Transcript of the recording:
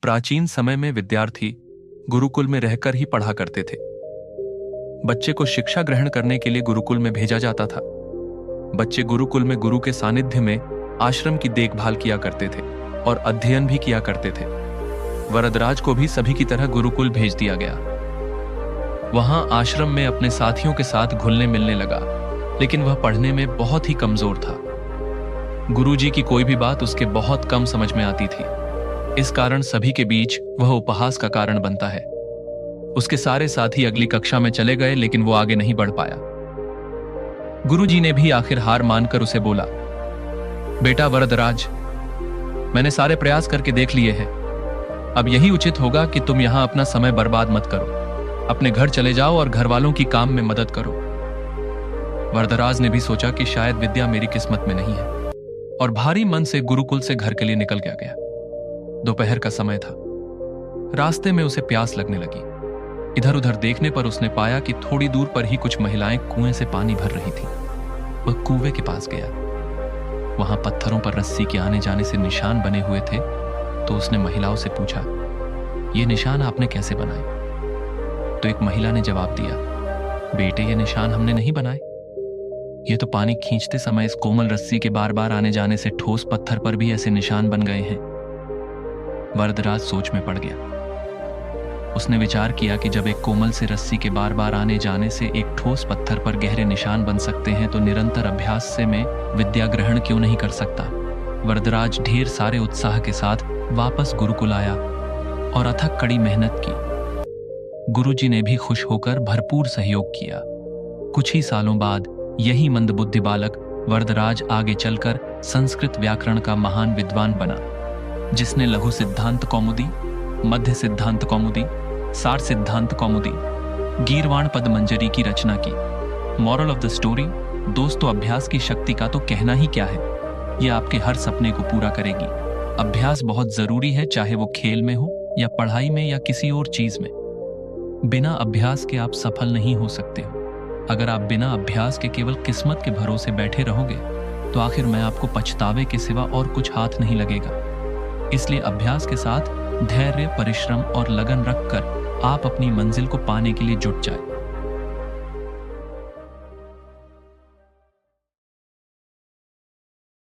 प्राचीन समय में विद्यार्थी गुरुकुल में रहकर ही पढ़ा करते थे। बच्चे को शिक्षा ग्रहण करने के लिए गुरुकुल में भेजा जाता था। बच्चे गुरुकुल में गुरु के सानिध्य में आश्रम की देखभाल किया करते थे और अध्ययन भी किया करते थे। वरदराज को भी सभी की तरह गुरुकुल भेज दिया गया। वहां आश्रम में अपने साथियों के साथ घुलने मिलने लगा, लेकिन वह पढ़ने में बहुत ही कमजोर था। गुरुजी की कोई भी बात उसके बहुत कम समझ में आती थी। इस कारण सभी के बीच वह उपहास का कारण बनता है। उसके सारे साथी अगली कक्षा में चले गए, लेकिन वो आगे नहीं बढ़ पाया। गुरुजी ने भी आखिर हार मानकर उसे बोला, बेटा वरदराज, मैंने सारे प्रयास करके देख लिए हैं। अब यही उचित होगा कि तुम यहां अपना समय बर्बाद मत करो। अपने घर चले जाओ और घर वालों की काम में मदद करो। वरदराज ने भी सोचा कि शायद विद्या मेरी किस्मत में नहीं है, और भारी मन से गुरुकुल से घर के लिए निकल गया। दोपहर का समय था। रास्ते में उसे प्यास लगने लगी। इधर उधर देखने पर उसने पाया कि थोड़ी दूर पर ही कुछ महिलाएं कुएं से पानी भर रही थीं। वह कुएं के पास गया। वहां पत्थरों पर रस्सी के आने जाने से निशान बने हुए थे। तो उसने महिलाओं से पूछा, ये निशान आपने कैसे बनाए? तो एक महिला ने जवाब दिया, बेटे, ये निशान हमने नहीं बनाए। ये तो पानी खींचते समय इस कोमल रस्सी के बार बार आने जाने से ठोस पत्थर पर भी ऐसे निशान बन गए हैं। वरदराज सोच में पड़ गया। उसने विचार किया कि जब एक कोमल से रस्सी के बार बार आने जाने से एक ठोस पत्थर पर गहरे निशान बन सकते हैं, तो निरंतर अभ्यास से मैं विद्या ग्रहण क्यों नहीं कर सकता। वरदराज ढेर सारे उत्साह के साथ वापस गुरुकुल आया और अथक कड़ी मेहनत की। गुरुजी ने भी खुश होकर भरपूर सहयोग किया। कुछ ही सालों बाद यही मंदबुद्धि बालक वरदराज आगे चलकर संस्कृत व्याकरण का महान विद्वान बना, जिसने लघु सिद्धांत कौमुदी, मध्य सिद्धांत कौमुदी, सार सिद्धांत कौमुदी, गीरवाण पद मंजरी की रचना की। मॉरल ऑफ द स्टोरी, दोस्तों, अभ्यास की शक्ति का तो कहना ही क्या है। यह आपके हर सपने को पूरा करेगी। अभ्यास बहुत जरूरी है, चाहे वो खेल में हो या पढ़ाई में या किसी और चीज में। बिना अभ्यास के आप सफल नहीं हो सकते हो। अगर आप बिना अभ्यास के केवल किस्मत के भरोसे बैठे रहोगे, तो आखिर में आपको पछतावे के सिवा और कुछ हाथ नहीं लगेगा। इसलिए अभ्यास के साथ धैर्य, परिश्रम और लगन रखकर आप अपनी मंजिल को पाने के लिए जुट जाए।